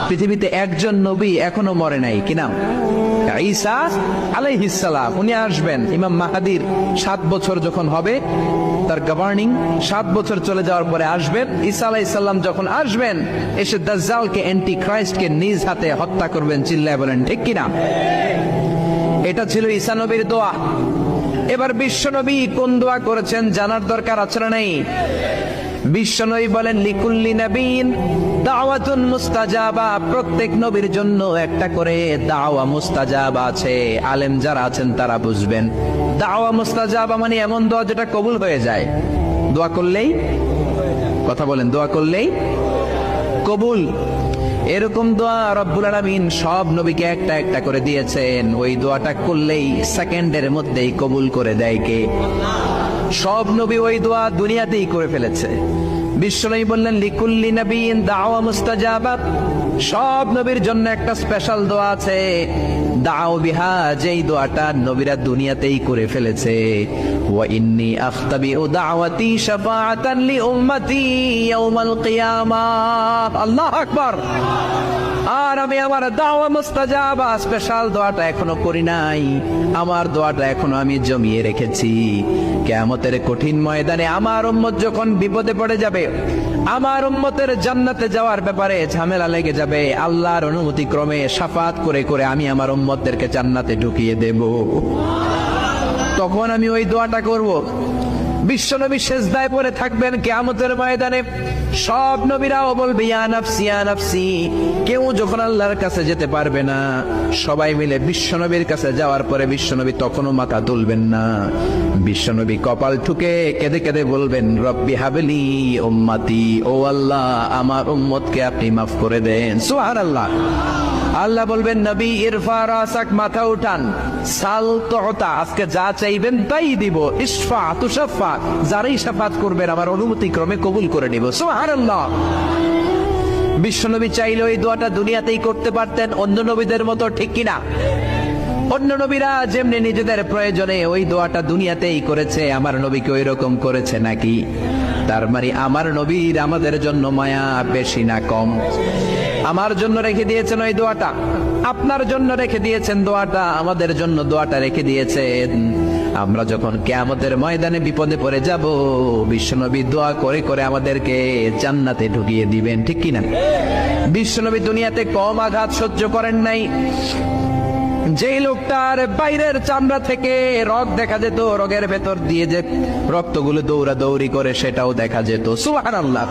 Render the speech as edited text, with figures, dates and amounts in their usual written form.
পৃথিবীতে একজন নবী এখনো মরে নাই, কি নাম? ঈসা আলাইহিস সালাম। উনি আসবেন ইমাম মাহাদির 7 বছর যখন হবে, তার গভর্নিং 7 বছর চলে যাওয়ার পরে আসবেন। ঈসা আলাইহিস সালাম যখন আসবেন, এসে দাজ্জালকে, অ্যান্টি ক্রাইস্টকে নিজ হাতে হত্যা করবেন। চিল্লায় বলেন ঠিক কিনা? এটা ছিল ঈসা নবীর দোয়া। এবার বিশ্বনবী কোন দোয়া করেছেন জানার দরকার আছে না নাই? বিশ্বনবী বলেন, লিকুল্লি নবীন দাওয়াতুন মুস্তাজাবা। প্রত্যেক নবীর জন্য একটা করে দাওয়া মুস্তাজাবা আছে। আলেম যারা আছেন তারা বুঝবেন। দাওয়া মুস্তাজাবা মানে এমন দোয়া যেটা কবুল হয়ে যায়। দোয়া করলেই, কথা বলেন, দোয়া করলেই কবুল। এরকম দোয়া রব্বুল আলামিন সব নবীকে একটা একটা করে দিয়েছেন। ওই দোয়াটা করলেই সেকেন্ডের মধ্যেই কবুল করে দেয় কে? সব নবী ওই দোয়া দুনিয়াতেই করে ফেলেছে। বিশ্বনবী বললেন, লিকুল্লি নবীন দাওয়া মুস্তাজাবা। সব নবীর জন্য একটা স্পেশাল দোয়া আছে, দাও বিহা, যেই দোয়াটা নবীরা দুনিয়াতেই করে ফেলেছে। ওয়া ইন্নী আখতাবিউ দাওয়াতি শাফাআতান লি উম্মতি ইয়াউমাল কিয়ামাহ। আল্লাহু আকবার। আর আমি আমার দাওয়া মুস্তাজাবা স্পেশাল দোয়াটা এখনো করি নাই। আমার দোয়াটা এখনো আমি জমিয়ে রেখেছি। কিয়ামতের কঠিন ময়দানে আমার উম্মত যখন বিপদে পড়ে যাবে, আমার উম্মতের জান্নাতে যাওয়ার ব্যাপারে ঝামেলা লেগে যাবে, আল্লাহর অনুমতি ক্রমে শাফাত করে করে আমি আমার উম্মতদেরকে জান্নাতে ঢুকিয়ে দেব। তখন আমি ওই দোয়াটা করব। বিশ্বনবী সেজদায় পড়ে থাকবেন কিয়ামতের ময়দানে। সব নবীরাও বলবে, ইয়া নাফসি ইয়া নাফসি। কেউ যখন আল্লাহর কাছে যেতে পারবে না, সবাই মিলে বিশ্বনবীর কাছে যাওয়ার পরে বিশ্বনবী তখনও মাথা তুলবেন না। বিশ্বনবী কপাল ঠুকে কেঁদে কেঁদে বলবেন, রব্বি হাবলি উম্মতি। ও আল্লাহ, আমার উম্মতকে আপনি মাফ করে দেন। সুবহানাল্লাহ। আল্লাহ বলবেন, নবী ইরফা রাসাক, মাথা উঠান। সাল তুতা, আজকে যা চাইবেন তাই দিব। ইশফা তুশাফা, যারাই শাফাত করবেন আমার অনুমতি ক্রমে কবুল করে নিব। সুবহানাল্লাহ। বিশ্বনবী চাইলে ওই দোয়াটা দুনিয়াতেই করতে পারতেন অন্য নবীদের মতো, ঠিক কিনা? অন্য নবীরা যেমনি নিজেদের প্রয়োজনে ওই দোয়াটা দুনিয়াতেই করেছে, আমার নবীকে ওই রকম করেছে নাকি? তার মানে আমার নবীর আমাদের জন্য মায়া বেশি না কম? আমার জন্য রেখে দিয়েছেন ওই দোয়াটা, আপনার জন্য রেখে দিয়েছেন দোয়াটা, আমাদের জন্য দোয়াটা রেখে দিয়েছেন। আমরা যখন কিয়ামতের ময়দানে বিপদে পড়ে যাব, বিশ্বনবী দোয়া করে করে আমাদেরকে জান্নাতে ঢুকিয়ে দিবেন, ঠিক কিনা? বিশ্বনবী দুনিয়াতে কম আঘাত সহ্য করেন নাই। যেই লোকটার বাইরের চামড়া থেকে রগ দেখা যেত, রগের ভেতর দিয়ে যে রক্তগুলো দৌড়াদৌড়ি করে সেটাও দেখা যেত। সুবহানাল্লাহ।